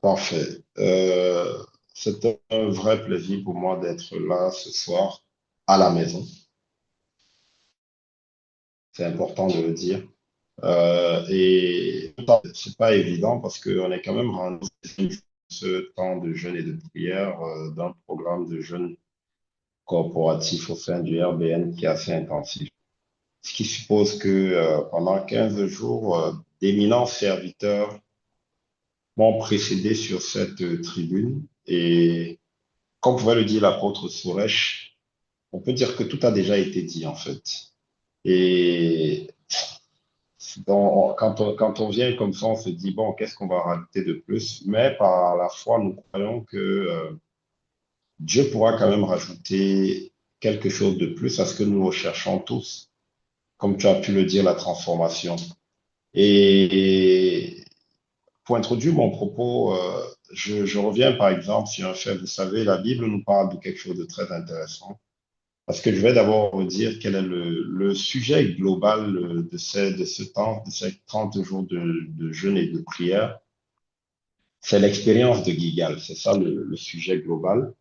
Parfait. C'est un vrai plaisir pour moi d'être là ce soir à la maison. C'est important de le dire. Et c'est pas évident parce qu'on est quand même rendu ce temps de jeûne et de prière d'un programme de jeûne corporatif au sein du RBN qui est assez intensif. Ce qui suppose que pendant 15 jours, d'éminents serviteurs m'ont précédé sur cette tribune et comme pouvait le dire l'apôtre Suresh, on peut dire que tout a déjà été dit en fait. Et quand on vient comme ça, on se dit, bon, qu'est-ce qu'on va rajouter de plus? Mais par la foi, nous croyons que Dieu pourra quand même rajouter quelque chose de plus à ce que nous recherchons tous, comme tu as pu le dire, la transformation. Et pour introduire mon propos, je reviens par exemple sur un fait. Vous savez, la Bible nous parle de quelque chose de très intéressant. Parce que je vais d'abord vous dire quel est le sujet global de ce temps, de ces 30 jours de jeûne et de prière. C'est l'expérience de Gigal, c'est ça le sujet global.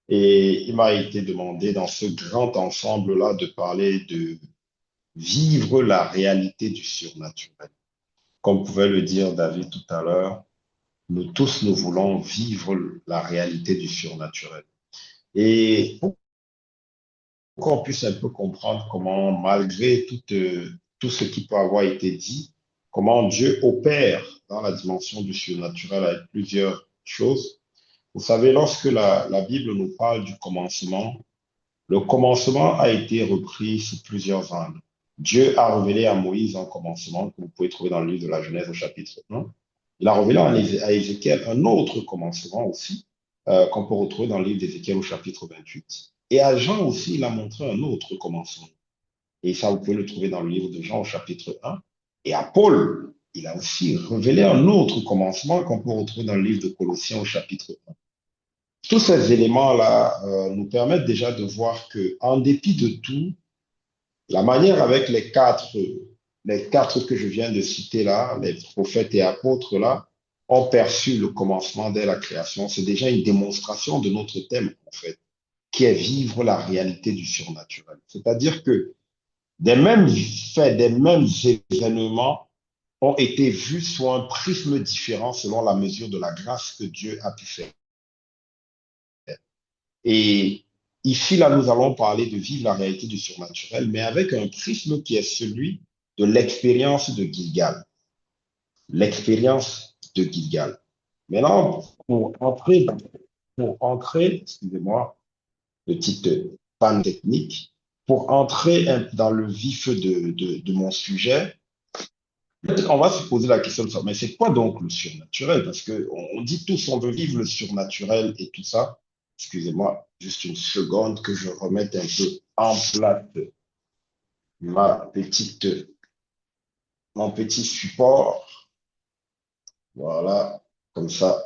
Et il m'a été demandé dans ce grand ensemble-là de parler de vivre la réalité du surnaturel. Comme pouvait le dire David tout à l'heure, nous tous, nous voulons vivre la réalité du surnaturel. Et pour qu'on puisse un peu comprendre comment, malgré tout ce qui peut avoir été dit, comment Dieu opère dans la dimension du surnaturel avec plusieurs choses. Vous savez, lorsque la Bible nous parle du commencement, le commencement a été repris sous plusieurs angles. Dieu a révélé à Moïse un commencement que vous pouvez trouver dans le livre de la Genèse au chapitre 1. Il a révélé à Ézéchiel un autre commencement aussi, qu'on peut retrouver dans le livre d'Ézéchiel au chapitre 28. Et à Jean aussi, il a montré un autre commencement. Et ça, vous pouvez le trouver dans le livre de Jean au chapitre 1. Et à Paul, il a aussi révélé un autre commencement qu'on peut retrouver dans le livre de Colossiens au chapitre 1. Tous ces éléments-là nous permettent déjà de voir que, en dépit de tout, la manière avec les quatre que je viens de citer là, les prophètes et apôtres là, ont perçu le commencement dès la création. C'est déjà une démonstration de notre thème, en fait, qui est vivre la réalité du surnaturel. C'est-à-dire que des mêmes faits, des mêmes événements ont été vus sous un prisme différent selon la mesure de la grâce que Dieu a pu faire. Et ici, là, nous allons parler de vivre la réalité du surnaturel, mais avec un prisme qui est celui de l'expérience de Gilgal. L'expérience de Gilgal. Maintenant, excusez-moi, petite panne technique, pour entrer dans le vif de mon sujet, on va se poser la question de ça. Mais c'est quoi donc le surnaturel? Parce que on dit tous on veut vivre le surnaturel et tout ça. Excusez-moi, juste une seconde que je remette un peu en place ma petite, mon petit support. Voilà, comme ça,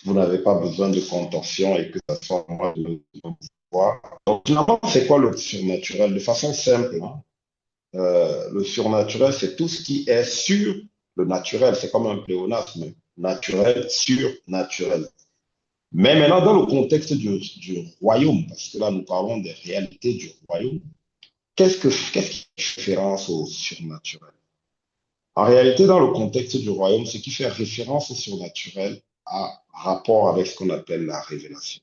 vous n'avez pas besoin de contorsion et que ça soit moi de vous voir. Donc, finalement, c'est quoi le surnaturel? De façon simple, hein, le surnaturel, c'est tout ce qui est sur le naturel. C'est comme un pléonasme. Naturel, surnaturel. Mais maintenant, dans le contexte du royaume, parce que là, nous parlons des réalités du royaume, qu'est-ce qui fait référence au surnaturel? En réalité, dans le contexte du royaume, ce qui fait référence au surnaturel a rapport avec ce qu'on appelle la révélation.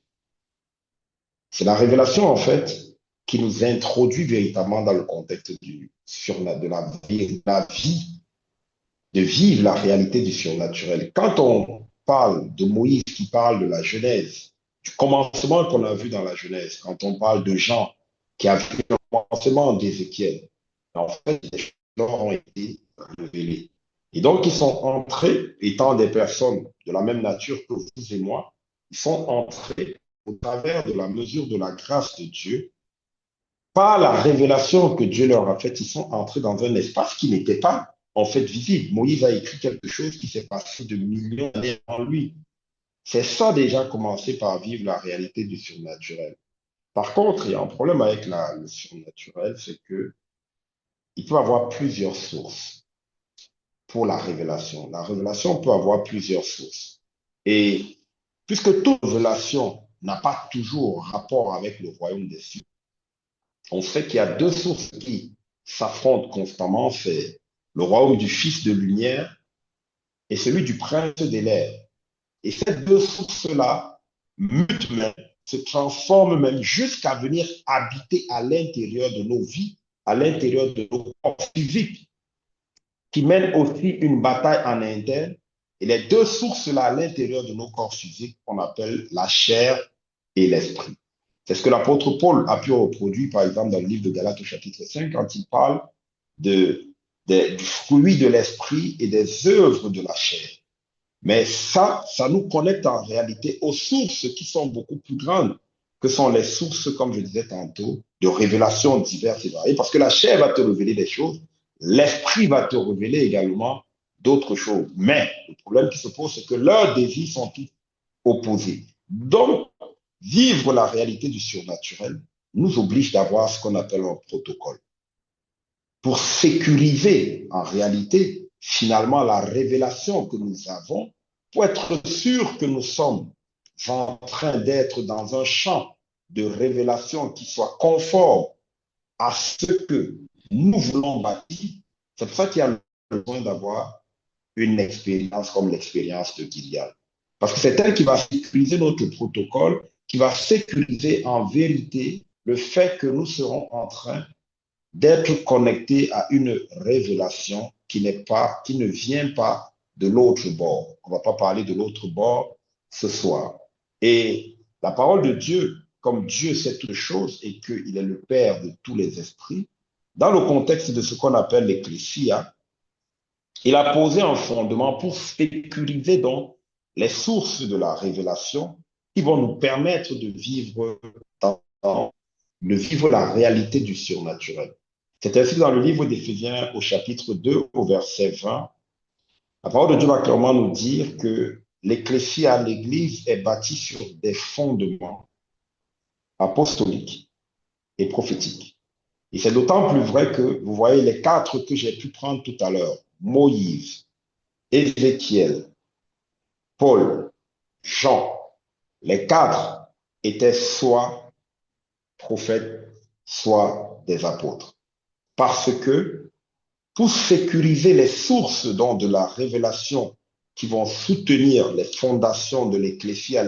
C'est la révélation, en fait, qui nous introduit véritablement dans le contexte la vie, de vivre la réalité du surnaturel. Quand on parle de Moïse qui parle de la Genèse, du commencement qu'on a vu dans la Genèse, quand on parle de Jean qui a vu le commencement d'Ézéchiel, en fait, les choses ont été révélées. Et donc, ils sont entrés, étant des personnes de la même nature que vous et moi, ils sont entrés au travers de la mesure de la grâce de Dieu par la révélation que Dieu leur a faite, ils sont entrés dans un espace qui n'était pas en fait visible. Moïse a écrit quelque chose qui s'est passé de millions d'années en lui. C'est ça déjà commencer par vivre la réalité du surnaturel. Par contre, il y a un problème avec le surnaturel, c'est que il peut avoir plusieurs sources pour la révélation. La révélation peut avoir plusieurs sources. Et puisque toute relation n'a pas toujours rapport avec le royaume des cieux, on sait qu'il y a deux sources qui s'affrontent constamment, c'est le royaume du Fils de lumière et celui du prince des l'air. Et ces deux sources-là mutent même, se transforment même jusqu'à venir habiter à l'intérieur de nos vies, à l'intérieur de nos corps physiques, qui mènent aussi une bataille en interne. Et les deux sources-là à l'intérieur de nos corps physiques, on appelle la chair et l'esprit. C'est ce que l'apôtre Paul a pu reproduire, par exemple, dans le livre de Galates au chapitre 5, quand il parle du fruit de l'esprit et des œuvres de la chair. Mais ça nous connecte en réalité aux sources qui sont beaucoup plus grandes, que sont les sources, comme je disais tantôt, de révélations diverses et variées. Parce que la chair va te révéler des choses, l'esprit va te révéler également d'autres choses. Mais le problème qui se pose, c'est que leurs désirs sont tous opposés. Donc, vivre la réalité du surnaturel nous oblige d'avoir ce qu'on appelle un protocole pour sécuriser en réalité finalement la révélation que nous avons, pour être sûr que nous sommes en train d'être dans un champ de révélation qui soit conforme à ce que nous voulons bâtir. C'est pour ça qu'il y a besoin d'avoir une expérience comme l'expérience de Gilead. Parce que c'est elle qui va sécuriser notre protocole, qui va sécuriser en vérité le fait que nous serons en train d'être connecté à une révélation qui ne vient pas de l'autre bord. On ne va pas parler de l'autre bord ce soir. Et la parole de Dieu, comme Dieu sait toutes choses et qu'il est le Père de tous les esprits, dans le contexte de ce qu'on appelle l'Ecclésia, il a posé un fondement pour sécuriser donc les sources de la révélation qui vont nous permettre de vivre la réalité du surnaturel. C'est ainsi dans le livre d'Éphésiens au chapitre 2 au verset 20, la parole de Dieu va clairement nous dire que l'ecclésia, l'Église, est bâtie sur des fondements apostoliques et prophétiques. Et c'est d'autant plus vrai que vous voyez les quatre que j'ai pu prendre tout à l'heure, Moïse, Ézéchiel, Paul, Jean, les quatre étaient soit prophètes, soit des apôtres. Parce que pour sécuriser les sources donc, de la révélation qui vont soutenir les fondations de l'Ecclésia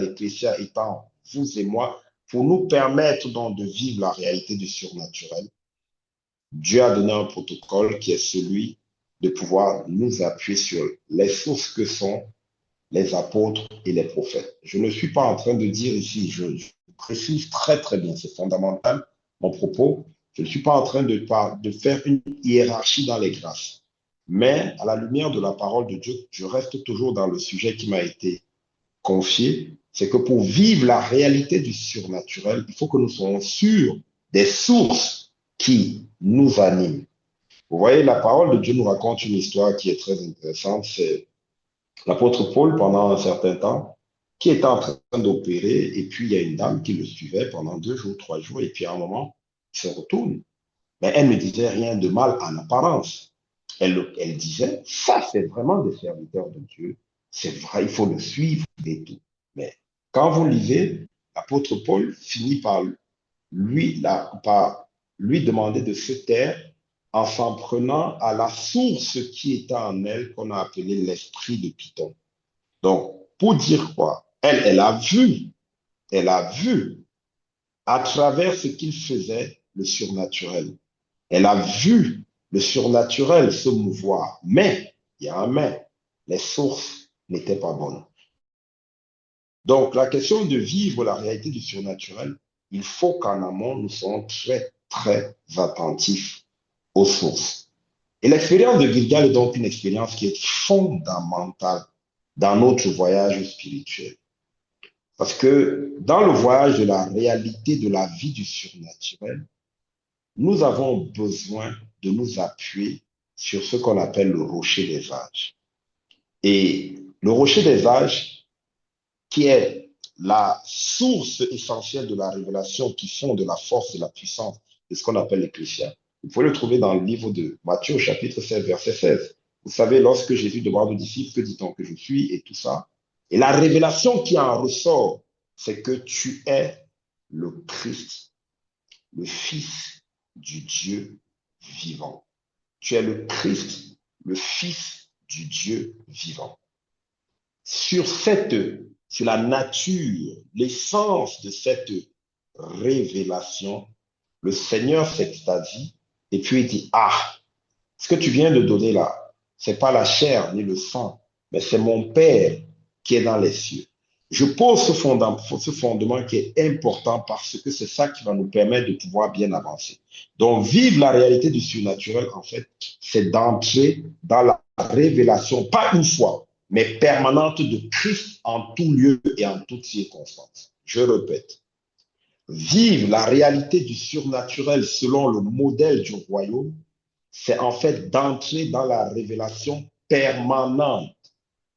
étant vous et moi, pour nous permettre donc de vivre la réalité du surnaturel, Dieu a donné un protocole qui est celui de pouvoir nous appuyer sur les sources que sont les apôtres et les prophètes. Je ne suis pas en train de dire ici, je précise très très bien, c'est fondamental mon propos, je ne suis pas en train de faire une hiérarchie dans les grâces. Mais à la lumière de la parole de Dieu, je reste toujours dans le sujet qui m'a été confié, c'est que pour vivre la réalité du surnaturel, il faut que nous soyons sûrs des sources qui nous animent. Vous voyez, la parole de Dieu nous raconte une histoire qui est très intéressante. C'est l'apôtre Paul, pendant un certain temps, qui était en train d'opérer, et puis il y a une dame qui le suivait pendant 2 jours, 3 jours, et puis à un moment, il se retourne. Mais elle ne disait rien de mal en apparence. Elle disait, ça c'est vraiment des serviteurs de Dieu, c'est vrai, il faut le suivre et tout. Mais quand vous lisez, l'apôtre Paul finit par lui demander de se taire en s'en prenant à la source qui était en elle, qu'on a appelée l'esprit de Python. Donc, pour dire quoi? Elle a vu à travers ce qu'il faisait le surnaturel. Elle a vu le surnaturel se mouvoir. Mais, il y a un mais, les sources n'étaient pas bonnes. Donc, la question de vivre la réalité du surnaturel, il faut qu'en amont, nous soyons très, très attentifs aux sources. Et l'expérience de Gilgal est donc une expérience qui est fondamentale dans notre voyage spirituel. Parce que dans le voyage de la réalité de la vie du surnaturel, nous avons besoin de nous appuyer sur ce qu'on appelle le rocher des âges. Et le rocher des âges, qui est la source essentielle de la révélation qui font de la force et la puissance de ce qu'on appelle l'Ecclésia. Vous pouvez le trouver dans le livre de Matthieu, chapitre 16, verset 16. Vous savez, lorsque Jésus demande aux disciples, que dit-on que je suis et tout ça, Et la révélation qui en ressort, c'est que tu es le Christ, le Fils du Dieu vivant. Tu es le Christ, le Fils du Dieu vivant. Sur sur la nature, l'essence de cette révélation, le Seigneur s'extasie et puis il dit, ah, ce que tu viens de donner là, c'est pas la chair ni le sang, mais c'est mon Père qui est dans les cieux. Je pose ce fondement qui est important parce que c'est ça qui va nous permettre de pouvoir bien avancer. Donc, vivre la réalité du surnaturel, en fait, c'est d'entrer dans la révélation, pas une fois, mais permanente de Christ en tout lieu et en toutes circonstances. Je répète, vivre la réalité du surnaturel selon le modèle du royaume, c'est en fait d'entrer dans la révélation permanente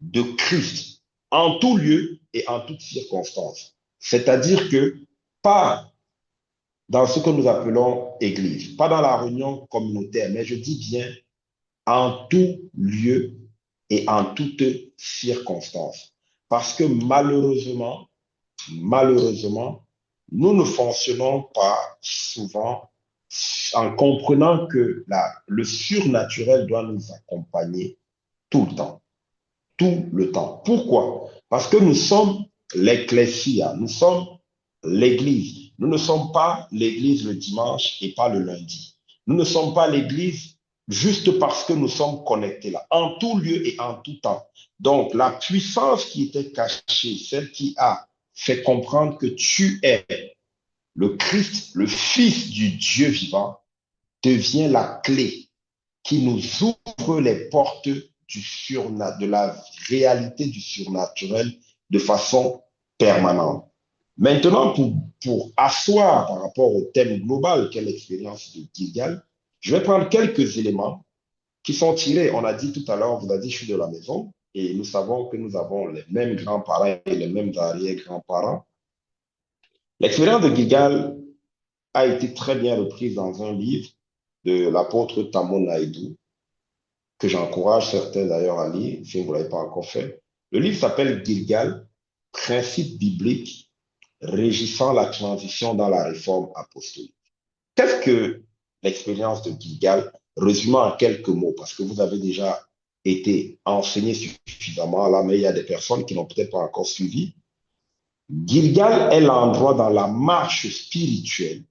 de Christ en tout lieu et en toutes circonstances. C'est-à-dire que pas dans ce que nous appelons Église, pas dans la réunion communautaire, mais je dis bien en tout lieu et en toutes circonstances. Parce que malheureusement, nous ne fonctionnons pas souvent en comprenant que le surnaturel doit nous accompagner tout le temps. Tout le temps. Pourquoi? Parce que nous sommes l'ecclésia, nous sommes l'église. Nous ne sommes pas l'église le dimanche et pas le lundi. Nous ne sommes pas l'église juste parce que nous sommes connectés là, en tout lieu et en tout temps. Donc, la puissance qui était cachée, celle qui a fait comprendre que tu es le Christ, le Fils du Dieu vivant, devient la clé qui nous ouvre les portes de la réalité du surnaturel de façon permanente. Maintenant, pour asseoir par rapport au thème global qu'est l'expérience de Gilgal, je vais prendre quelques éléments qui sont tirés. On a dit tout à l'heure, on vous a dit, je suis de la maison, et nous savons que nous avons les mêmes grands-parents et les mêmes arrière-grands-parents. L'expérience de Gilgal a été très bien reprise dans un livre de l'apôtre Tamon Naïdou, que j'encourage certains d'ailleurs à lire, si vous ne l'avez pas encore fait. Le livre s'appelle Gilgal, principes bibliques régissant la transition dans la réforme apostolique. Qu'est-ce que l'expérience de Gilgal, résumant en quelques mots, parce que vous avez déjà été enseigné suffisamment là, mais il y a des personnes qui n'ont peut-être pas encore suivi. Gilgal est l'endroit dans la marche spirituelle,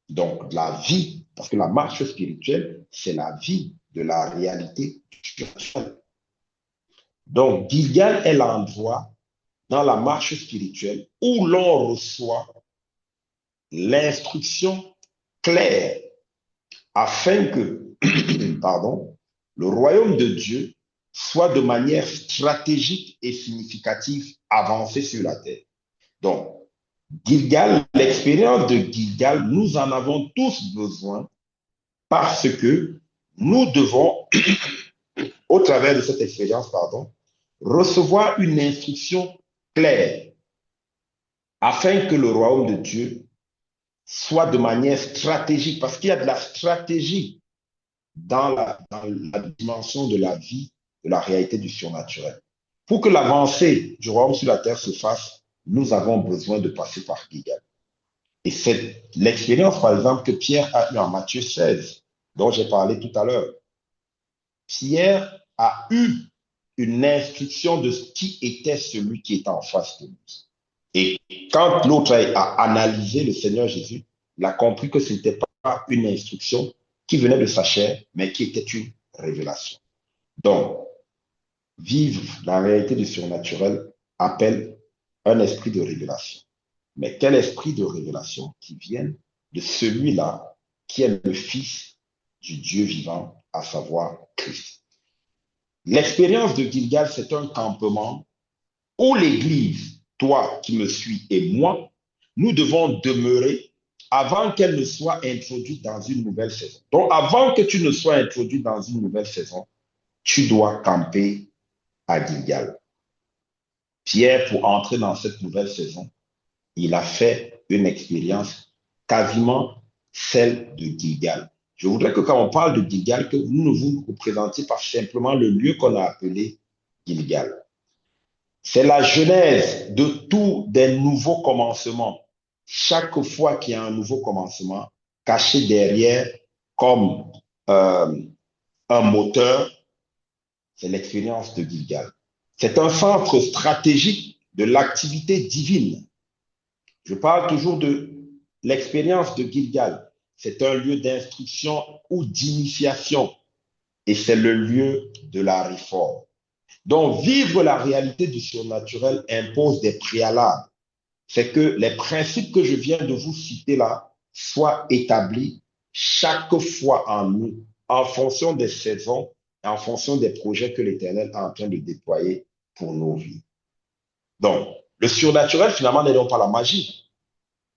donc de la vie, parce que la marche spirituelle, c'est la vie de la réalité spirituelle. Donc, Gilgal est l'endroit dans la marche spirituelle où l'on reçoit l'instruction claire afin que, pardon, le royaume de Dieu soit de manière stratégique et significative avancé sur la terre. Donc, Gilgal, l'expérience de Gilgal, nous en avons tous besoin parce que nous devons, au travers de cette expérience, pardon, recevoir une instruction claire afin que le royaume de Dieu soit de manière stratégique, parce qu'il y a de la stratégie dans la dimension de la vie, de la réalité du surnaturel. Pour que l'avancée du royaume sur la terre se fasse, nous avons besoin de passer par Gilgal. Et c'est l'expérience, par exemple, que Pierre a eue en Matthieu 16, dont j'ai parlé tout à l'heure. Pierre a eu une instruction de qui était celui qui était en face de lui. Et quand l'autre a analysé le Seigneur Jésus, il a compris que ce n'était pas une instruction qui venait de sa chair, mais qui était une révélation. Donc, vivre la réalité du surnaturel appelle un esprit de révélation. Mais quel esprit de révélation qui vient de celui-là qui est le Fils du Dieu vivant, à savoir Christ. L'expérience de Gilgal, c'est un campement où l'Église, toi qui me suis et moi, nous devons demeurer avant qu'elle ne soit introduite dans une nouvelle saison. Donc, avant que tu ne sois introduit dans une nouvelle saison, tu dois camper à Gilgal. Pierre, pour entrer dans cette nouvelle saison, il a fait une expérience quasiment celle de Gilgal. Je voudrais que quand on parle de Gilgal, que vous ne vous représentiez pas simplement le lieu qu'on a appelé Gilgal. C'est la genèse de tous des nouveaux commencements. Chaque fois qu'il y a un nouveau commencement, caché derrière comme euh, un moteur, c'est l'expérience de Gilgal. C'est un centre stratégique de l'activité divine. Je parle toujours de l'expérience de Gilgal. C'est un lieu d'instruction ou d'initiation et c'est le lieu de la réforme. Donc, vivre la réalité du surnaturel impose des préalables. C'est que les principes que je viens de vous citer là soient établis chaque fois en nous, en fonction des saisons et en fonction des projets que l'Éternel est en train de déployer pour nos vies. Donc, le surnaturel, finalement, n'est donc pas la magie.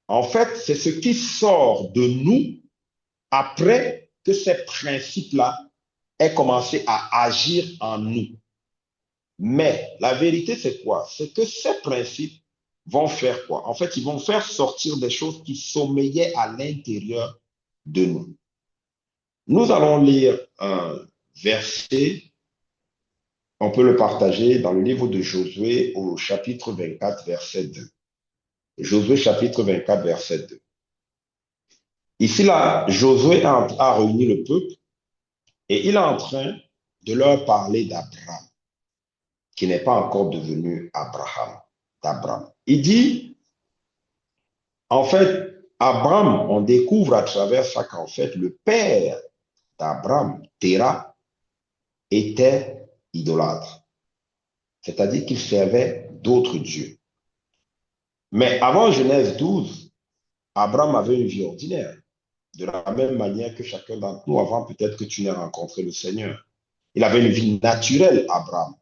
En fait, c'est ce qui sort de nous après que ces principes-là aient commencé à agir en nous. Mais la vérité, c'est quoi? C'est que ces principes vont faire quoi? En fait, ils vont faire sortir des choses qui sommeillaient à l'intérieur de nous. Nous allons lire un verset, on peut le partager dans le livre de Josué au chapitre 24, verset 2. Josué chapitre 24, verset 2. Ici, là, Josué a réuni le peuple et il est en train de leur parler d'Abraham, qui n'est pas encore devenu Abraham, d'Abraham. Il dit, en fait, Abraham, on découvre à travers ça qu'en fait, le père d'Abraham, Terah, était idolâtre. C'est-à-dire qu'il servait d'autres dieux. Mais avant Genèse 12, Abraham avait une vie ordinaire. De la même manière que chacun d'entre nous, avant peut-être que tu n'aies rencontré le Seigneur. Il avait une vie naturelle, Abraham.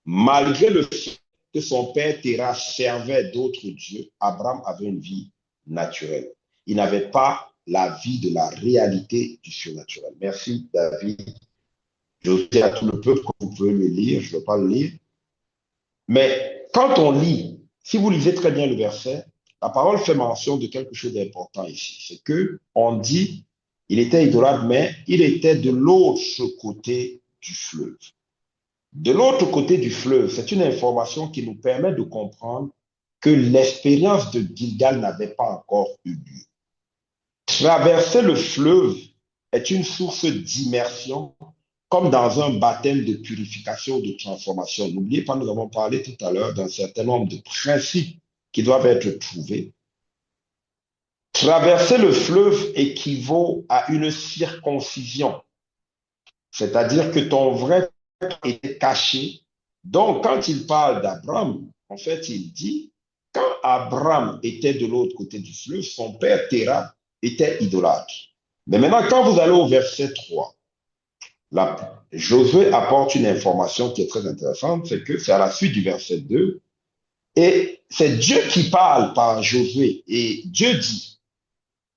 Malgré le fait que son père Terah servait d'autres dieux, Abraham avait une vie naturelle. Il n'avait pas la vie de la réalité du surnaturel. Merci, David. Je dis à tout le peuple que vous pouvez le lire, je ne vais pas le lire. Mais quand on lit, si vous lisez très bien le verset, la parole fait mention de quelque chose d'important ici. C'est que on dit, il était idolâtre, mais il était de l'autre côté du fleuve. De l'autre côté du fleuve, c'est une information qui nous permet de comprendre que l'expérience de Gilgal n'avait pas encore eu lieu. Traverser le fleuve est une source d'immersion, comme dans un baptême de purification ou de transformation. N'oubliez pas, nous avons parlé tout à l'heure d'un certain nombre de principes qui doivent être trouvés. Traverser le fleuve équivaut à une circoncision, c'est-à-dire que ton vrai était caché. Donc, quand il parle d'Abraham, en fait, il dit, quand Abraham était de l'autre côté du fleuve, son père Terah était idolâtre. Mais maintenant, quand vous allez au verset 3, Josué apporte une information qui est très intéressante, c'est que c'est à la suite du verset 2, et c'est Dieu qui parle par Josué, et Dieu dit,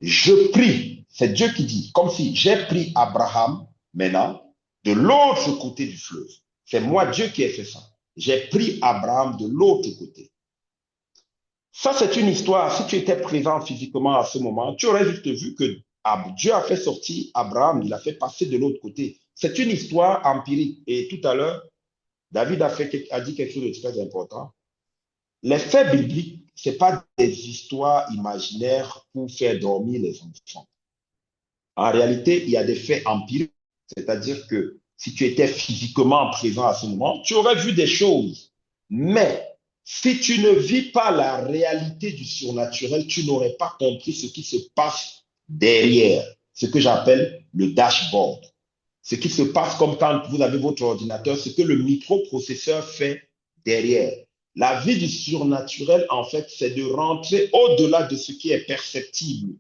je prie, c'est Dieu qui dit, comme si j'ai pris Abraham maintenant de l'autre côté du fleuve. C'est moi, Dieu, qui ai fait ça. J'ai pris Abraham de l'autre côté. Ça, c'est une histoire. Si tu étais présent physiquement à ce moment, tu aurais juste vu que Dieu a fait sortir Abraham, il l'a fait passer de l'autre côté. C'est une histoire empirique. Et tout à l'heure, David a dit quelque chose de très important. Les faits bibliques, ce n'est pas des histoires imaginaires pour faire dormir les enfants. En réalité, il y a des faits empiriques, c'est-à-dire que si tu étais physiquement présent à ce moment, tu aurais vu des choses. Mais si tu ne vis pas la réalité du surnaturel, tu n'aurais pas compris ce qui se passe derrière, ce que j'appelle le dashboard. Ce qui se passe comme quand vous avez votre ordinateur, ce que le microprocesseur fait derrière. La vie du surnaturel, en fait, c'est de rentrer au-delà de ce qui est perceptible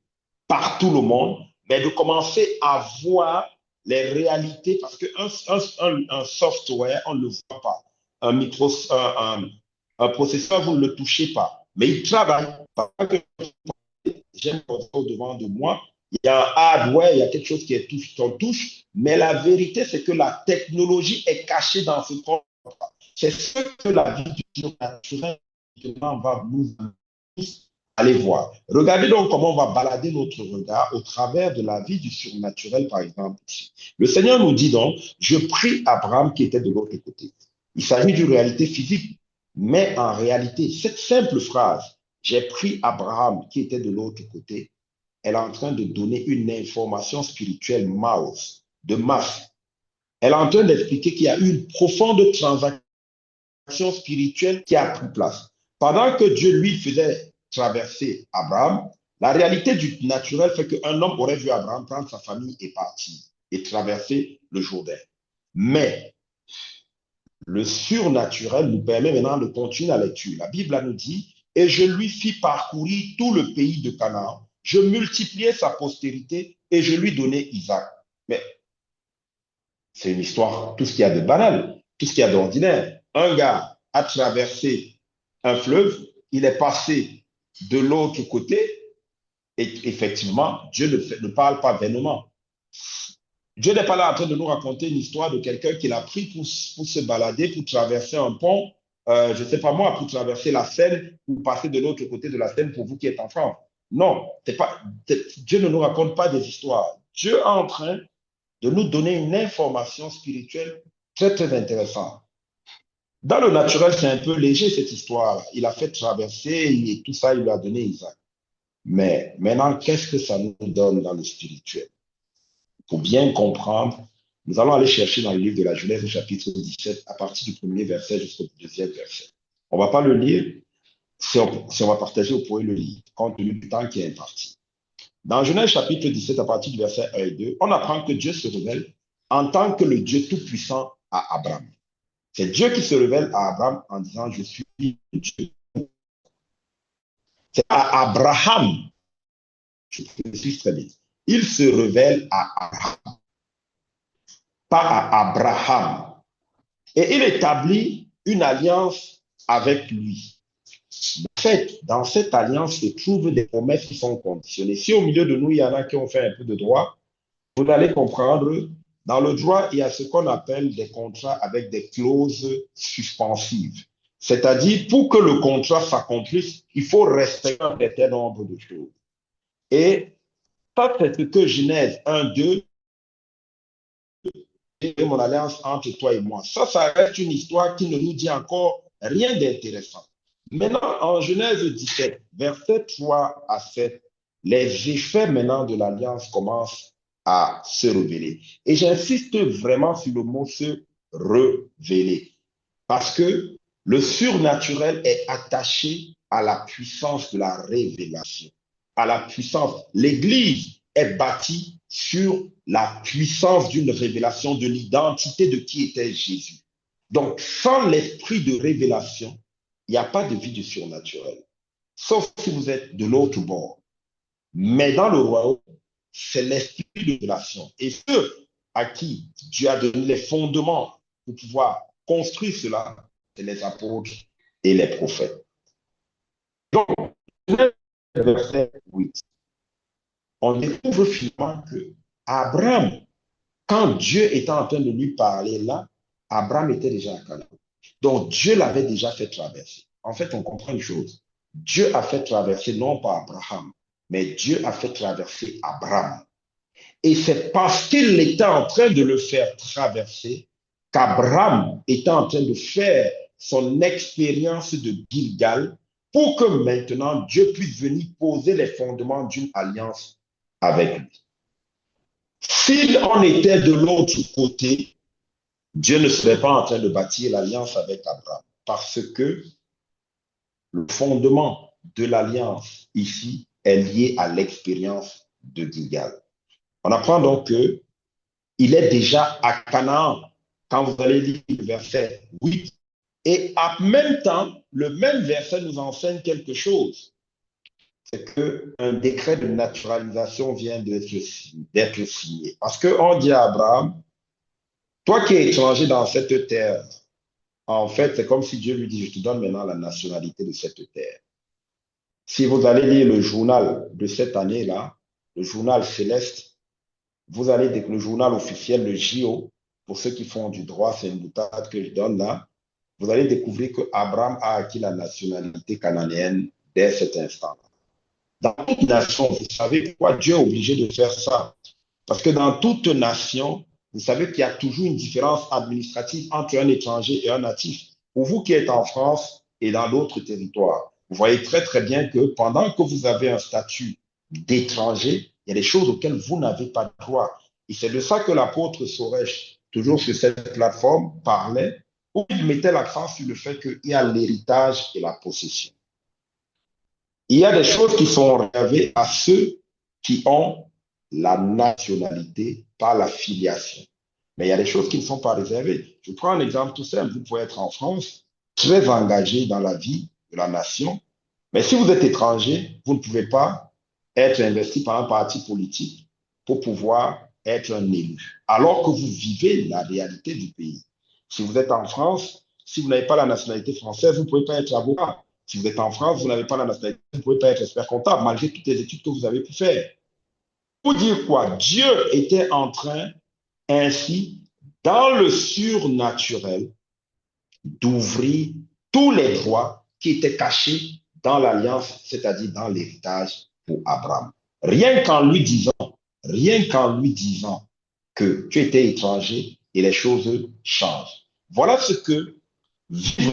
par tout le monde, mais de commencer à voir les réalités, parce qu'un software, on ne le voit pas. Un processeur, vous ne le touchez pas, mais il travaille. J'ai un portable devant de moi, il y a un hardware, il y a quelque chose qui est qu'on touche, mais la vérité, c'est que la technologie est cachée dans ce corps. C'est ce que la vie du surnaturel va nous aller voir. Regardez donc comment on va balader notre regard au travers de la vie du surnaturel, par exemple. Le Seigneur nous dit donc, je prie Abraham qui était de l'autre côté. Il s'agit d'une réalité physique, Mais en réalité, cette simple phrase, j'ai pris Abraham qui était de l'autre côté, elle est en train de donner une information spirituelle de masse. Elle est en train d'expliquer qu'il y a eu une profonde transaction spirituelle qui a pris place. Pendant que Dieu lui faisait traverser Abraham, la réalité du naturel fait qu'un homme aurait vu Abraham prendre sa famille et partir et traverser le Jourdain. Mais le surnaturel nous permet maintenant de continuer la lecture. La Bible nous dit, et je lui fis parcourir tout le pays de Canaan, je multipliai sa postérité et je lui donnai Isaac. Mais c'est une histoire, tout ce qu'il y a de banal, tout ce qu'il y a d'ordinaire. Un gars a traversé un fleuve, il est passé de l'autre côté, et effectivement, Dieu ne parle pas vainement. Dieu n'est pas là en train de nous raconter une histoire de quelqu'un qui l'a pris pour se balader, pour traverser un pont, je ne sais pas moi, pour traverser la Seine ou passer de l'autre côté de la Seine pour vous qui êtes en France. Non, Dieu ne nous raconte pas des histoires. Dieu est en train de nous donner une information spirituelle très, très intéressante. Dans le naturel, c'est un peu léger cette histoire. Il a fait traverser et tout ça, il lui a donné Isaac. Mais maintenant, qu'est-ce que ça nous donne dans le spirituel? Pour bien comprendre, nous allons aller chercher dans le livre de la Genèse, chapitre 17, à partir du premier verset jusqu'au deuxième verset. On ne va pas le lire, si on va partager, vous pouvez le lire, compte tenu du temps qui est imparti. Dans Genèse chapitre 17, à partir du verset 1 et 2, on apprend que Dieu se révèle en tant que le Dieu tout-puissant à Abraham. C'est Dieu qui se révèle à Abraham en disant, je suis le Dieu. C'est à Abraham, je précise très bien, il se révèle à Abraham, pas à Abraham. Et il établit une alliance avec lui. En fait, dans cette alliance se trouvent des promesses qui sont conditionnées. Si au milieu de nous, il y en a qui ont fait un peu de droit, vous allez comprendre, dans le droit, il y a ce qu'on appelle des contrats avec des clauses suspensives. C'est-à-dire, pour que le contrat s'accomplisse, il faut respecter un certain nombre de choses. Et ça, c'est ce que Genèse 1, 2, et mon alliance entre toi et moi. Ça reste une histoire qui ne nous dit encore rien d'intéressant. Maintenant, en Genèse 17, versets 3 à 7, les effets maintenant de l'alliance commencent à se révéler. Et j'insiste vraiment sur le mot se révéler. Parce que le surnaturel est attaché à la puissance de la révélation, à la puissance. L'Église est bâtie sur la puissance d'une révélation de l'identité de qui était Jésus. Donc, sans l'esprit de révélation, il n'y a pas de vie du surnaturel. Sauf si vous êtes de l'autre bord. Mais dans le royaume, c'est l'esprit de révélation. Et ceux à qui Dieu a donné les fondements pour pouvoir construire cela, c'est les apôtres et les prophètes. Donc, verset 8, on découvre finalement que Abraham, quand Dieu était en train de lui parler là, Abraham était déjà à Canaan. Donc Dieu l'avait déjà fait traverser. En fait, on comprend une chose. Dieu a fait traverser non pas Abraham, mais Dieu a fait traverser Abraham. Et c'est parce qu'il était en train de le faire traverser qu'Abraham était en train de faire son expérience de Gilgal pour que maintenant Dieu puisse venir poser les fondements d'une alliance avec lui. S'il en était de l'autre côté, Dieu ne serait pas en train de bâtir l'alliance avec Abraham parce que le fondement de l'alliance ici est lié à l'expérience de Gilgal. On apprend donc qu'il est déjà à Canaan quand vous allez lire le verset 8. Et en même temps, le même verset nous enseigne quelque chose. C'est qu'un décret de naturalisation vient d'être signé. Parce qu'on dit à Abraham, toi qui es étranger dans cette terre, en fait, c'est comme si Dieu lui dit, je te donne maintenant la nationalité de cette terre. Si vous allez lire le journal de cette année-là, le journal céleste, vous allez le journal officiel, le JO, pour ceux qui font du droit, c'est une boutade que je donne là, vous allez découvrir que Abraham a acquis la nationalité cananéenne dès cet instant. Dans toute nation, vous savez pourquoi Dieu est obligé de faire ça? Parce que dans toute nation, vous savez qu'il y a toujours une différence administrative entre un étranger et un natif. Pour vous qui êtes en France, et dans d'autres territoires. Vous voyez très très bien que pendant que vous avez un statut d'étranger, il y a des choses auxquelles vous n'avez pas droit. Et c'est de ça que l'apôtre Soresh, toujours sur cette plateforme, parlait, où il mettait l'accent sur le fait qu'il y a l'héritage et la possession. Il y a des choses qui sont réservées à ceux qui ont la nationalité par la filiation. Mais il y a des choses qui ne sont pas réservées. Je prends un exemple tout simple. Vous pouvez être en France, très engagé dans la vie de la nation, mais si vous êtes étranger, vous ne pouvez pas être investi par un parti politique pour pouvoir être un élu, alors que vous vivez la réalité du pays. Si vous êtes en France, si vous n'avez pas la nationalité française, vous ne pouvez pas être avocat. Si vous êtes en France, vous n'avez pas la nationalité, vous ne pouvez pas être expert comptable, malgré toutes les études que vous avez pu faire. Pour dire quoi? Dieu était en train, ainsi, dans le surnaturel, d'ouvrir tous les droits qui étaient cachés dans l'alliance, c'est-à-dire dans l'héritage pour Abraham. Rien qu'en lui disant que tu étais étranger et les choses changent. Voilà ce que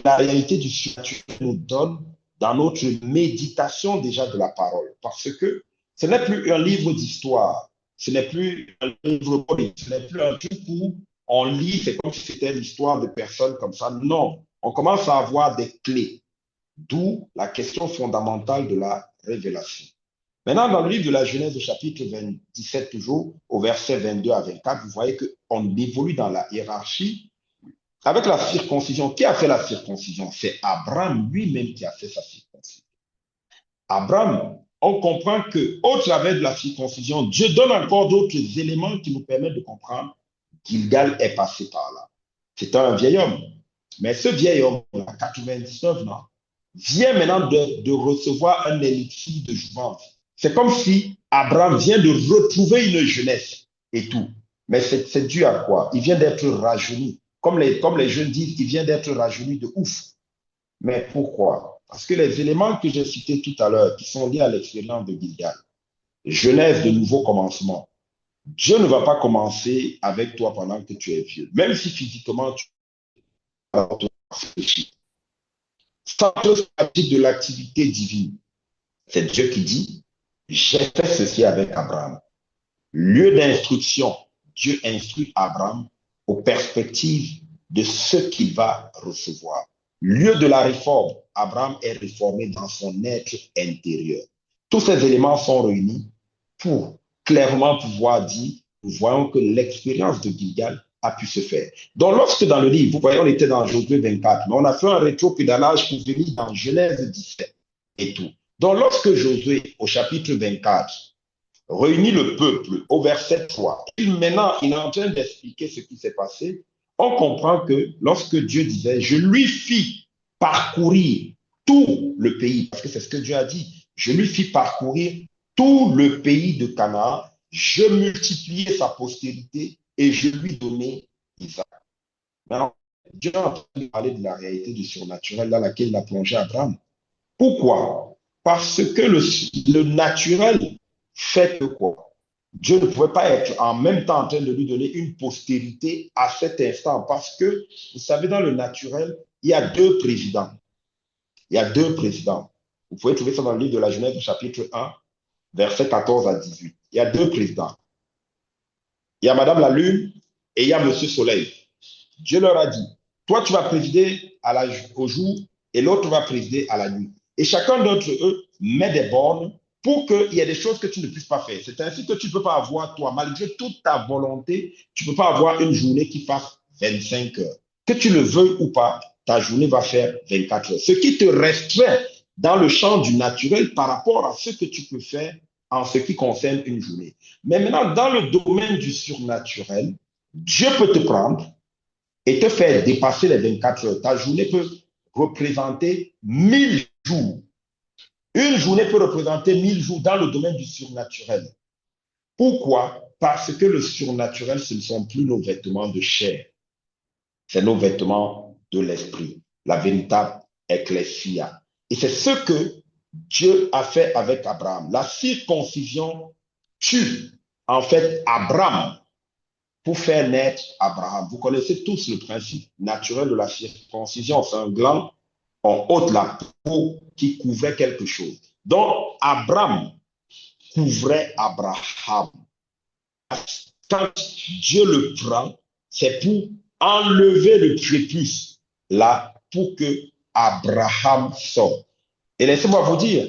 la réalité du surnaturel nous donne dans notre méditation déjà de la parole. Parce que ce n'est plus un livre d'histoire, ce n'est plus un livre politique, ce n'est plus un truc où on lit, c'est comme si c'était l'histoire de personnes comme ça. Non, on commence à avoir des clés, d'où la question fondamentale de la révélation. Maintenant, dans le livre de la Genèse, au chapitre 17, toujours, au verset 22 à 24, vous voyez qu'on évolue dans la hiérarchie avec la circoncision. Qui a fait la circoncision? C'est Abraham lui-même qui a fait sa circoncision. Abraham, on comprend qu'au travers de la circoncision, Dieu donne encore d'autres éléments qui nous permettent de comprendre Gilgal est passé par là. C'est un vieil homme. Mais ce vieil homme, à 99 ans, vient maintenant de recevoir un élixir de jouvence. C'est comme si Abraham vient de retrouver une jeunesse et tout. Mais c'est dû à quoi? Il vient d'être rajeuni. Comme les jeunes disent, il vient d'être rajeuni de ouf. Mais pourquoi? Parce que les éléments que j'ai cités tout à l'heure, qui sont liés à l'expérience de Gilgal, jeunesse de nouveau commencement, Dieu ne va pas commencer avec toi pendant que tu es vieux, même si physiquement tu réfléchis. Centre stratégique de l'activité divine, c'est Dieu qui dit, j'ai fait ceci avec Abraham. Lieu d'instruction, Dieu instruit Abraham aux perspectives de ce qu'il va recevoir. Lieu de la réforme, Abraham est réformé dans son être intérieur. Tous ces éléments sont réunis pour clairement pouvoir dire, nous voyons que l'expérience de Gilgal a pu se faire. Donc, lorsque dans le livre, vous voyez, on était dans Josué 24, mais on a fait un rétropédalage pour venir dans Genèse 17 et tout. Donc, lorsque Josué, au chapitre 24, réunit le peuple au verset 3, maintenant, il est en train d'expliquer ce qui s'est passé, on comprend que lorsque Dieu disait, je lui fis parcourir tout le pays, parce que c'est ce que Dieu a dit, je lui fis parcourir tout le pays de Canaan, je multipliai sa postérité et je lui donnai Isaac. Maintenant, Dieu est en train de parler de la réalité du surnaturel dans laquelle il a plongé Abraham. Pourquoi? Parce que le naturel fait que quoi? Dieu ne pouvait pas être en même temps en train de lui donner une postérité à cet instant parce que, vous savez, dans le naturel, il y a deux présidents. Il y a deux présidents. Vous pouvez trouver ça dans le livre de la Genèse, chapitre 1, verset 14 à 18. Il y a deux présidents. Il y a Madame la Lune et il y a Monsieur Soleil. Dieu leur a dit, toi tu vas présider au jour et l'autre va présider à la nuit. Et chacun d'entre eux met des bornes pour qu'il y ait des choses que tu ne puisses pas faire. C'est ainsi que tu ne peux pas avoir, toi, malgré toute ta volonté, tu ne peux pas avoir une journée qui fasse 25 heures. Que tu le veuilles ou pas, ta journée va faire 24 heures. Ce qui te restreint dans le champ du naturel par rapport à ce que tu peux faire en ce qui concerne une journée. Mais maintenant, dans le domaine du surnaturel, Dieu peut te prendre et te faire dépasser les 24 heures. Ta journée peut représenter 1000 jours. Une journée peut représenter 1000 jours dans le domaine du surnaturel. Pourquoi? Parce que le surnaturel, ce ne sont plus nos vêtements de chair, c'est nos vêtements de l'esprit, la véritable ecclésia. Et c'est ce que Dieu a fait avec Abraham. La circoncision tue en fait Abraham pour faire naître Abraham. Vous connaissez tous le principe naturel de la circoncision. C'est un gland en haute la peau qui couvrait quelque chose. Donc, Abraham couvrait Abraham. Quand Dieu le prend, c'est pour enlever le prépuce là pour que Abraham sorte. Et laissez-moi vous dire,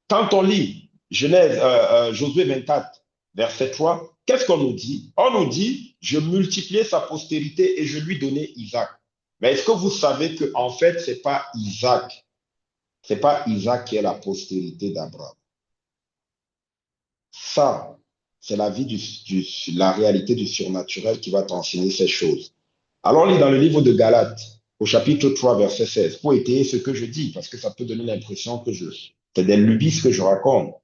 quand on lit Josué 24, verset 3, qu'est-ce qu'on nous dit? On nous dit, je multipliais sa postérité et je lui donnais Isaac. Mais est-ce que vous savez que en fait, c'est pas Isaac qui est la postérité d'Abraham. Ça, c'est la vie la réalité du surnaturel qui va t'enseigner ces choses. Alors, on lit dans le livre de Galates, au chapitre 3, verset 16, pour étayer ce que je dis, parce que ça peut donner l'impression que c'est des lubies que je raconte.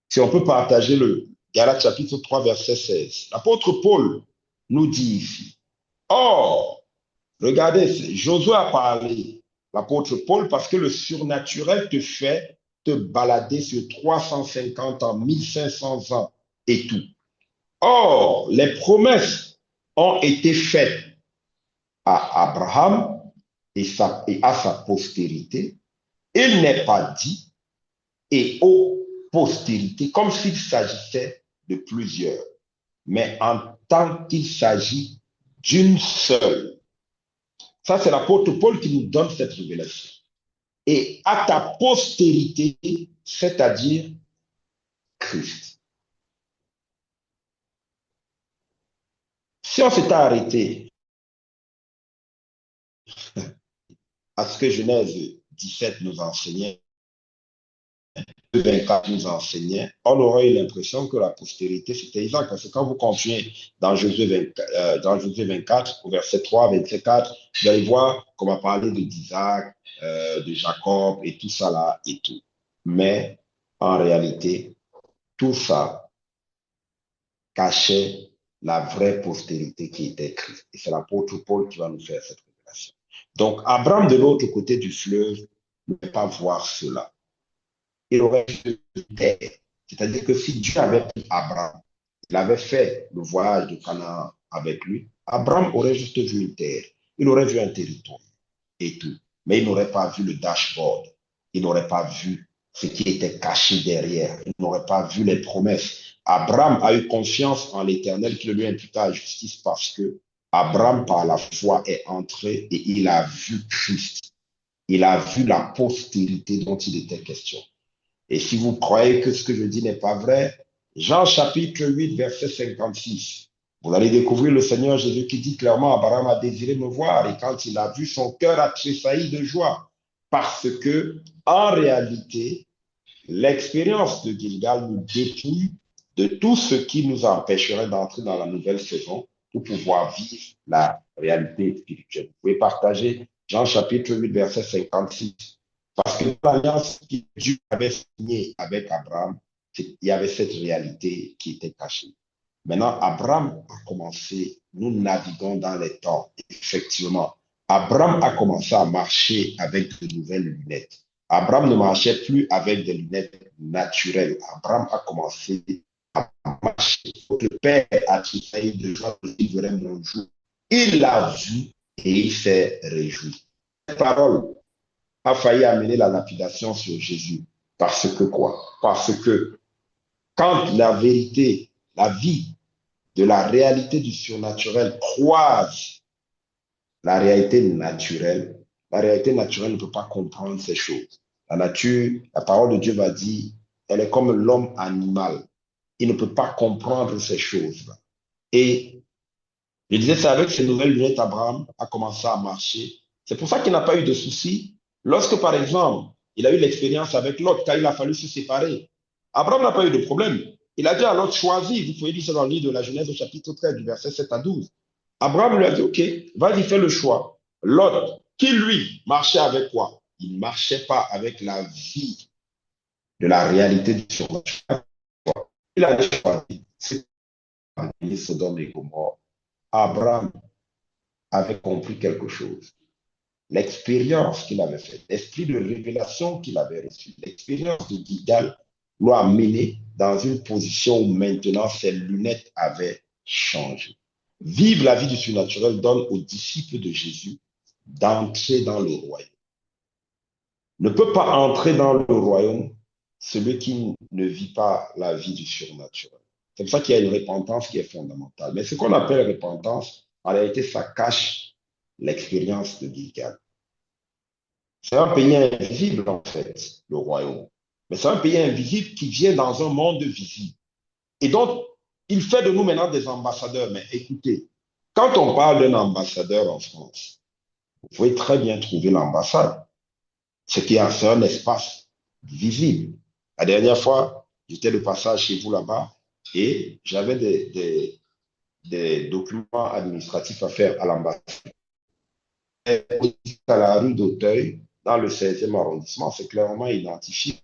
Si on peut partager le Galates chapitre 3, verset 16, l'apôtre Paul nous dit ici, or, regardez, Josué a parlé, l'apôtre Paul, parce que le surnaturel te fait te balader sur 350 ans, 1500 ans et tout. Or, les promesses ont été faites à Abraham et à sa postérité. Il n'est pas dit et aux postérités comme s'il s'agissait de plusieurs, mais en tant qu'il s'agit d'une seule. Ça, c'est l'apôtre Paul qui nous donne cette révélation. Et à ta postérité, c'est-à-dire Christ. Si on s'était arrêté à ce que Genèse 17 nous enseignait, 24 nous enseignait, on aurait eu l'impression que la postérité, c'était Isaac. Parce que quand vous continuez dans Josué 24, au verset 3, 24, vous allez voir qu'on va parler d'Isaac, de Jacob et tout ça là et tout. Mais en réalité, tout ça cachait la vraie postérité qui était Christ. Et c'est l'apôtre Paul qui va nous faire cette révélation. Donc, Abraham, de l'autre côté du fleuve, ne peut pas voir cela. Il aurait vu une terre. C'est-à-dire que si Dieu avait pris Abraham, il avait fait le voyage de Canaan avec lui, Abraham aurait juste vu une terre. Il aurait vu un territoire et tout. Mais il n'aurait pas vu le dashboard. Il n'aurait pas vu ce qui était caché derrière. Il n'aurait pas vu les promesses. Abraham a eu confiance en l'Éternel qui le lui imputa à justice parce que Abraham, par la foi, est entré et il a vu Christ. Il a vu la postérité dont il était question. Et si vous croyez que ce que je dis n'est pas vrai, Jean chapitre 8, verset 56, vous allez découvrir le Seigneur Jésus qui dit clairement, Abraham a désiré me voir et quand il a vu, son cœur a tressailli de joie. Parce que, en réalité, l'expérience de Gilgal nous dépouille de tout ce qui nous empêcherait d'entrer dans la nouvelle saison pour pouvoir vivre la réalité spirituelle. Vous pouvez partager Jean chapitre 8, verset 56. Parce que l'alliance que Dieu avait signée avec Abraham, il y avait cette réalité qui était cachée. Maintenant, Abraham a commencé, nous naviguons dans les temps. Effectivement, Abraham a commencé à marcher avec de nouvelles lunettes. Abraham ne marchait plus avec des lunettes naturelles. Abraham a commencé à marcher. Votre père a tressailli de joie de vivre mon jour. Il l'a vu et il s'est réjoui. Cette parole a failli amener la lapidation sur Jésus. Parce que quoi? Parce que quand la vérité, la vie de la réalité du surnaturel croise la réalité naturelle ne peut pas comprendre ces choses. La nature, la parole de Dieu va dire, elle est comme l'homme animal. Il ne peut pas comprendre ces choses-là. Et je disais, c'est avec ces nouvelles lunettes, Abraham a commencé à marcher. C'est pour ça qu'il n'a pas eu de soucis. Lorsque, par exemple, il a eu l'expérience avec Lot, quand il a fallu se séparer, Abraham n'a pas eu de problème. Il a dit à Lot, choisis. Vous pouvez lire ça dans le livre de la Genèse au chapitre 13, du verset 7 à 12. Abraham lui a dit, OK, vas-y, fais le choix. Lot, qui lui marchait avec quoi? Il ne marchait pas avec la vie de la réalité du surnaturel. Il a choisi. C'est Sodome et Gomorrhe. Abraham avait compris quelque chose. L'expérience qu'il avait faite, l'esprit de révélation qu'il avait reçu, l'expérience de Gilgal l'a mené dans une position où maintenant ses lunettes avaient changé. Vivre la vie du surnaturel donne aux disciples de Jésus d'entrer dans le royaume. Ne peut pas entrer dans le royaume celui qui ne vit pas la vie du surnaturel. C'est pour ça qu'il y a une repentance qui est fondamentale. Mais ce qu'on appelle repentance, en réalité, ça cache l'expérience de Gilgal. C'est un pays invisible, en fait, le royaume. Mais c'est un pays invisible qui vient dans un monde visible. Et donc, il fait de nous maintenant des ambassadeurs. Mais écoutez, quand on parle d'un ambassadeur en France, vous pouvez très bien trouver l'ambassade. C'est un espace visible. La dernière fois, j'étais de passage chez vous là-bas et j'avais des documents administratifs à faire à l'ambassade. À la rue d'Auteuil, dans le 16e arrondissement, c'est clairement identifié.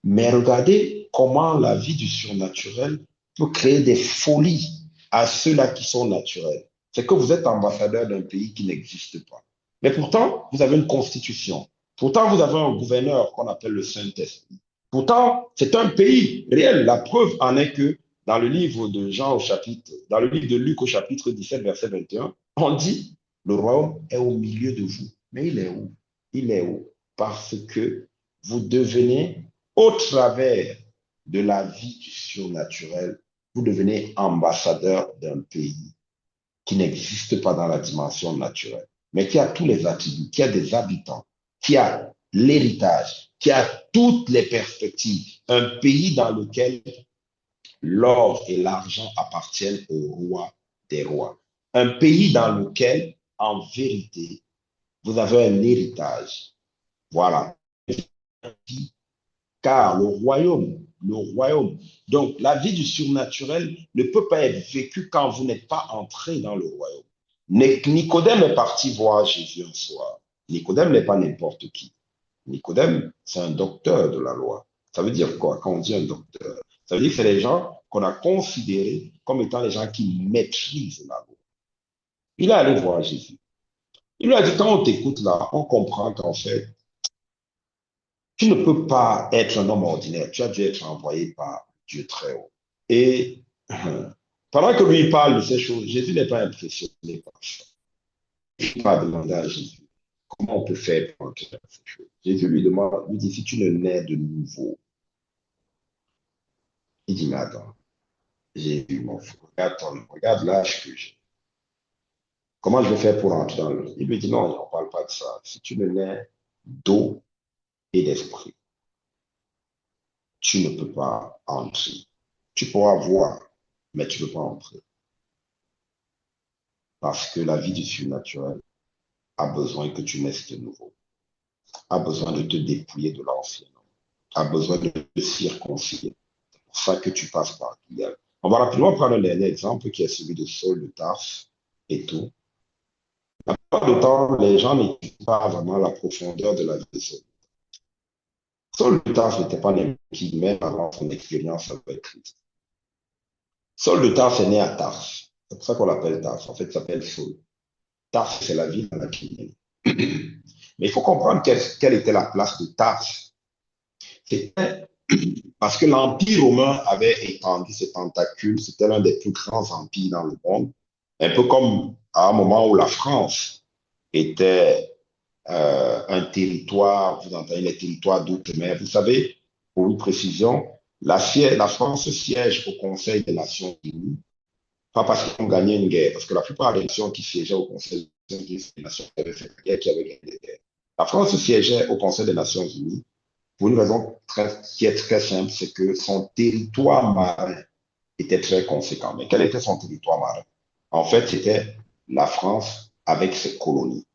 Mais regardez comment la vie du surnaturel peut créer des folies à ceux-là qui sont naturels. C'est que vous êtes ambassadeur d'un pays qui n'existe pas. Mais pourtant, vous avez une constitution. Pourtant, vous avez un gouverneur qu'on appelle le Saint-Esprit. Pourtant, c'est un pays réel. La preuve en est que dans le livre de Jean au chapitre, dans le livre de Luc au chapitre 17, verset 21, on dit, le royaume est au milieu de vous. Mais il est où? Il est où? Parce que vous devenez au travers de la vie du surnaturel, vous devenez ambassadeur d'un pays qui n'existe pas dans la dimension naturelle, mais qui a tous les attributs, qui a des habitants, qui a l'héritage, qui a toutes les perspectives. Un pays dans lequel l'or et l'argent appartiennent au roi des rois. Un pays dans lequel, en vérité, vous avez un héritage. Voilà. Car le royaume, donc la vie du surnaturel ne peut pas être vécue quand vous n'êtes pas entré dans le royaume. Nicodème est parti voir Jésus un soir. Nicodème n'est pas n'importe qui. Nicodème, c'est un docteur de la loi. Ça veut dire quoi quand on dit un docteur? Ça veut dire que c'est les gens qu'on a considérés comme étant les gens qui maîtrisent la loi. Il est allé voir Jésus. Il lui a dit, quand on t'écoute là, on comprend qu'en fait, tu ne peux pas être un homme ordinaire. Tu as dû être envoyé par Dieu très haut. Et pendant que lui parle de ces choses, Jésus n'est pas impressionné par ça. Il va demander à Jésus comment on peut faire pour entrer dans ces choses. Jésus lui demande, lui dit, si tu ne nais de nouveau, il dit, mais attends, Jésus, mon frère, regarde l'âge que j'ai. Comment je vais faire pour entrer dans le... Il lui dit, non, on ne parle pas de ça. Si tu ne nais d'eau et d'esprit, tu ne peux pas entrer. Tu pourras voir, mais tu ne peux pas entrer. Parce que la vie du surnaturel a besoin que tu naisses de nouveau, a besoin de te dépouiller de l'ancien, a besoin de te circoncire. C'est pour ça que tu passes par Gilgal. On va rapidement prendre un dernier exemple qui est celui de Saul de Tarse et tout. La plupart du temps, les gens n'étudient pas vraiment la profondeur de la vie de Saul. Saul de Tarse n'était pas n'importe qui, même avant son expérience avec Christ. Saul de Tarse est né à Tarse. C'est pour ça qu'on l'appelle Tarse. En fait, il s'appelle Saul. Tarse, c'est la ville dans laquelle il est né. Mais il faut comprendre quelle était la place de Tarse. C'était parce que l'Empire romain avait étendu ses tentacules. C'était l'un des plus grands empires dans le monde. Un peu comme à un moment où la France était un territoire, vous entendez les territoires d'outre-mer. Vous savez, pour une précision, la France siège au Conseil des Nations Unies, pas parce qu'ils ont gagné une guerre, parce que la plupart des nations qui siégeaient au Conseil des Nations Unies avaient fait la guerre, qui avaient gagné des guerres. La France siégeait au Conseil des Nations Unies pour une raison qui est très simple, c'est que son territoire marin était très conséquent. Mais quel était son territoire marin? En fait, c'était la France avec ses colonies.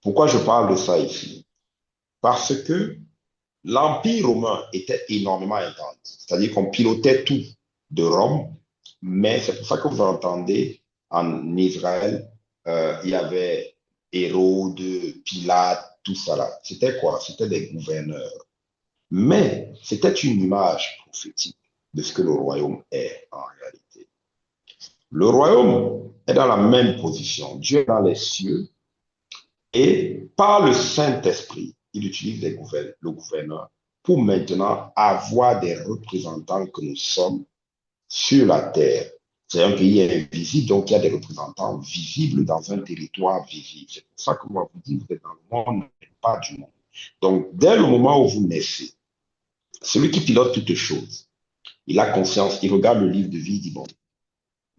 Pourquoi je parle de ça ici? Parce que l'Empire romain était énormément intense. C'est-à-dire qu'on pilotait tout de Rome, mais c'est pour ça que vous entendez en Israël, il y avait Hérode, Pilate, tout ça là. C'était quoi? C'était des gouverneurs. Mais c'était une image prophétique de ce que le royaume est en réalité. Le royaume est dans la même position. Dieu est dans les cieux et par le Saint-Esprit, il utilise le gouverneur pour maintenant avoir des représentants que nous sommes sur la terre. C'est un pays invisible, donc il y a des représentants visibles dans un territoire visible. C'est pour ça que moi, vous dites, vous êtes dans le monde, mais pas du monde. Donc, dès le moment où vous naissez, celui qui pilote toutes choses, il a conscience, il regarde le livre de vie, il dit, bon,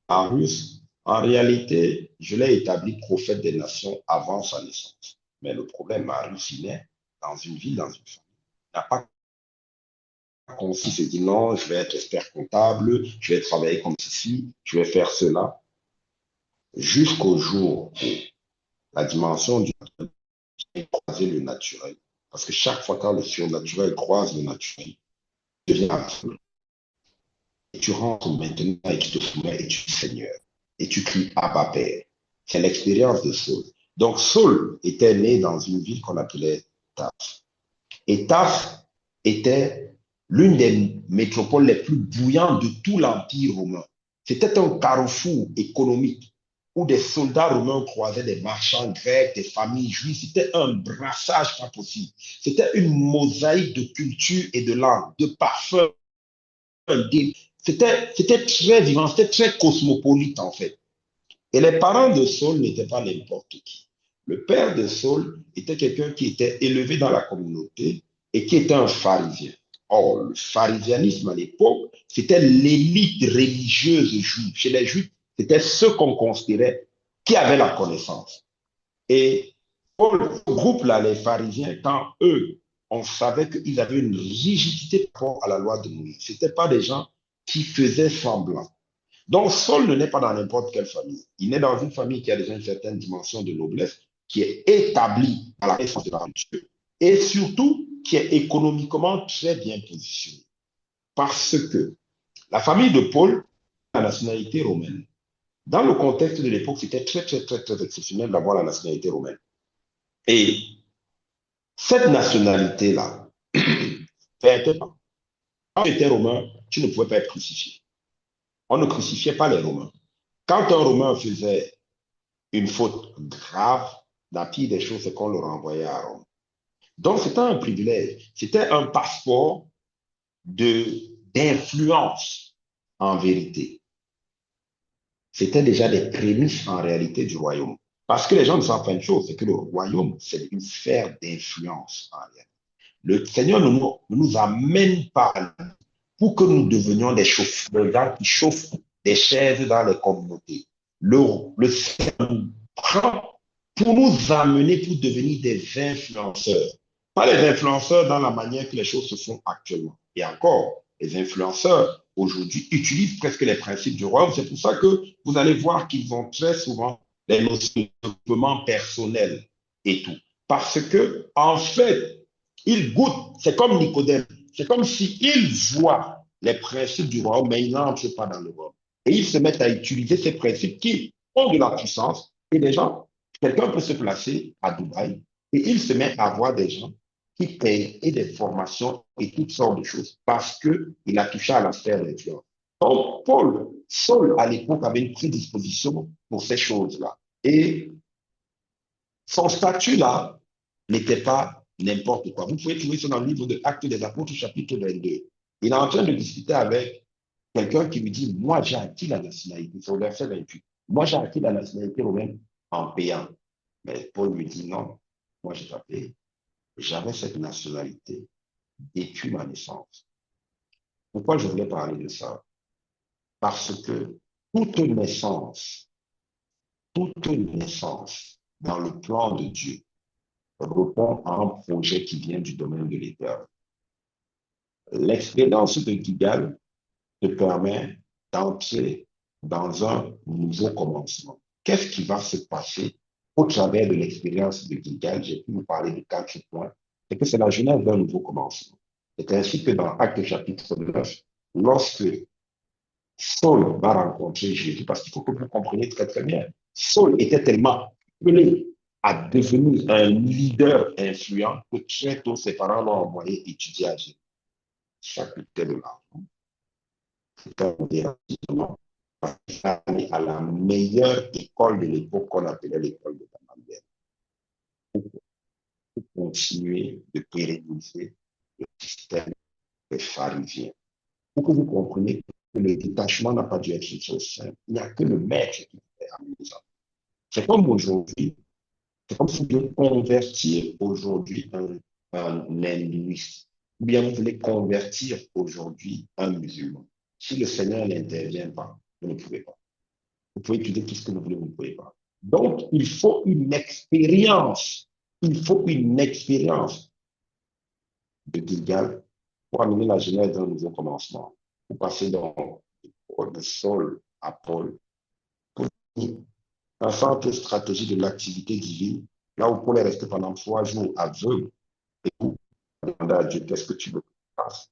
Marius, en réalité, je l'ai établi prophète des nations avant sa naissance. Mais le problème, Marius, il est dans une ville, dans une famille. Il n'a pas conscience, il s'est dit non, je vais être expert comptable, je vais travailler comme ceci, je vais faire cela, jusqu'au jour où la dimension du naturel croise le naturel. Parce que chaque fois que le surnaturel croise le naturel, il devient absolu. Et tu rentres maintenant et tu te soumets et tu dis Seigneur. Et tu cries Abba Père. C'est l'expérience de Saul. Donc Saul était né dans une ville qu'on appelait Taf. Et Taf était l'une des métropoles les plus bouillantes de tout l'Empire romain. C'était un carrefour économique où des soldats romains croisaient des marchands grecs, des familles juives. C'était un brassage pas possible. C'était une mosaïque de culture et de langue, de parfums. C'était très vivant, c'était très cosmopolite en fait. Et les parents de Saul n'étaient pas n'importe qui. Le père de Saul était quelqu'un qui était élevé dans la communauté et qui était un pharisien. Or, le pharisianisme à l'époque, c'était l'élite religieuse juive. Chez les juifs, c'était ceux qu'on considérait qui avaient la connaissance. Et pour le groupe-là, les pharisiens, quand eux, on savait qu'ils avaient une rigidité par rapport à la loi de Moïse. Ce n'étaient pas des gens qui faisaient semblant. Donc, Saul ne naît pas dans n'importe quelle famille. Il naît dans une famille qui a déjà une certaine dimension de noblesse, qui est établie à la naissance de Dieu, et surtout qui est économiquement très bien positionnée. Parce que la famille de Paul a la nationalité romaine. Dans le contexte de l'époque, c'était très, très, très, très exceptionnel d'avoir la nationalité romaine. Et cette nationalité-là, quand tu étais romain, tu ne pouvais pas être crucifié. On ne crucifiait pas les Romains. Quand un Romain faisait une faute grave, la pire des choses, c'est qu'on le renvoyait à Rome. Donc, c'était un privilège. C'était un passeport d'influence en vérité. C'était déjà des prémices en réalité du royaume. Parce que les gens ne savent pas une chose, c'est que le royaume, c'est une sphère d'influence en réalité. Le Seigneur ne nous amène pas pour que nous devenions des chauffeurs, des gens qui chauffent des chaises dans les communautés. Le Seigneur nous prend pour nous amener, pour devenir des influenceurs. Pas les influenceurs dans la manière que les choses se font actuellement. Et encore, les influenceurs aujourd'hui utilisent presque les principes du royaume. C'est pour ça que vous allez voir qu'ils ont très souvent des notions de développement personnel et tout. Parce que, en fait, ils goûtent. C'est comme Nicodème. C'est comme s'ils voient les principes du royaume, mais ils n'entrent pas dans le royaume. Et ils se mettent à utiliser ces principes qui ont de la puissance. Et les gens, quelqu'un peut se placer à Dubaï et il se met à voir des gens qui payent et des formations et toutes sortes de choses parce qu'il a touché à la sphère d'influence. Donc, Saul, à l'époque, avait une prédisposition pour ces choses-là. Et son statut-là n'était pas n'importe quoi. Vous pouvez trouver ça dans le livre de Actes des Apôtres, chapitre 22. Il est en train de discuter avec quelqu'un qui lui dit, moi j'ai acquis la nationalité, c'est au verset 28. Moi j'ai acquis la nationalité romaine en payant. Mais Paul lui dit, non, moi j'ai pas payé. J'avais cette nationalité depuis ma naissance. Pourquoi je voulais parler de ça? Parce que toute naissance dans le plan de Dieu répond à un projet qui vient du domaine de l'éternel. L'expérience de Gigal te permet d'entrer dans un nouveau commencement. Qu'est-ce qui va se passer au travers de l'expérience de Gigal? J'ai pu vous parler de 4 points. C'est que c'est la genèse d'un nouveau commencement. C'est ainsi que dans Actes chapitre 9, lorsque Saul va rencontrer Jésus, parce qu'il faut que vous compreniez très très bien, Saul était tellement appelé à devenir un leader influent que très tôt ses parents l'ont envoyé étudier à Jésus. Chapitre de l'argent. C'est un divertissement. Il allé à la meilleure école de l'époque qu'on appelait l'école de Gamaliel pour continuer de pérenniser le système des pharisiens. Pour que vous compreniez que le détachement n'a pas dû être une chose simple. Il n'y a que le maître qui peut amener ça. C'est comme aujourd'hui, c'est comme si vous convertir aujourd'hui un hindouiste, ou bien vous voulez convertir aujourd'hui un musulman. Si le Seigneur n'intervient pas, vous ne pouvez pas. Vous pouvez étudier tout ce que vous voulez, vous ne pouvez pas. Donc, il faut une expérience. Il faut une expérience de Gilgal pour amener la Genèse d'un nouveau commencement. Pour passer de Saul à Paul. Pour un centre stratégie de l'activité divine, là où Paul est resté pendant 3 jours aveugle, et où demander à Dieu qu'est-ce que tu veux que je fasse.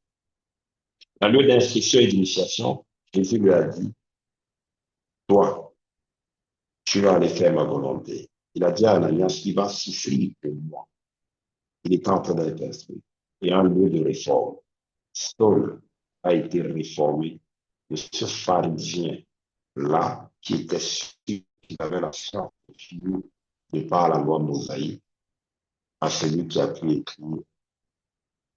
En lieu d'instruction et d'initiation, Jésus lui a dit, toi, tu vas aller faire ma volonté. Il a dit à Ananias, il va souffrir pour moi. Il est en train d'être instruit. Et un lieu de réforme. Saul a été réformé de ce pharisien-là qui était sûr qu'il avait la science de par la loi mosaïque à celui qui a pu écrire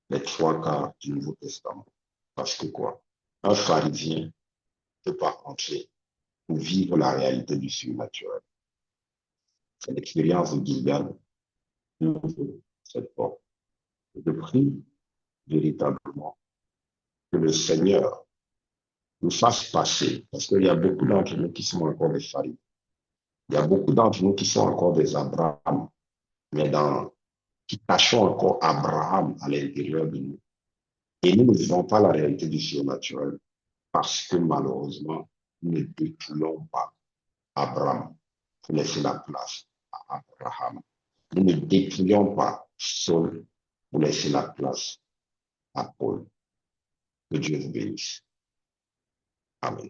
les 3 quarts du Nouveau Testament. Parce que quoi? Un pharisien ne peut pas entrer pour vivre la réalité du surnaturel. C'est l'expérience de Gilgal qui ouvre cette porte. Je prie véritablement que le Seigneur nous fasse passer, parce qu'il y a beaucoup d'entre nous qui sont encore des pharisiens. Il y a beaucoup d'entre nous qui sont encore des Abraham, mais qui cachons encore Abraham à l'intérieur de nous. Et nous ne vivons pas la réalité du surnaturel parce que malheureusement, nous ne dépouillons pas Abraham pour laisser la place à Abraham. Nous ne dépouillons pas Saul pour laisser la place à Paul. Que Dieu vous bénisse. Amen.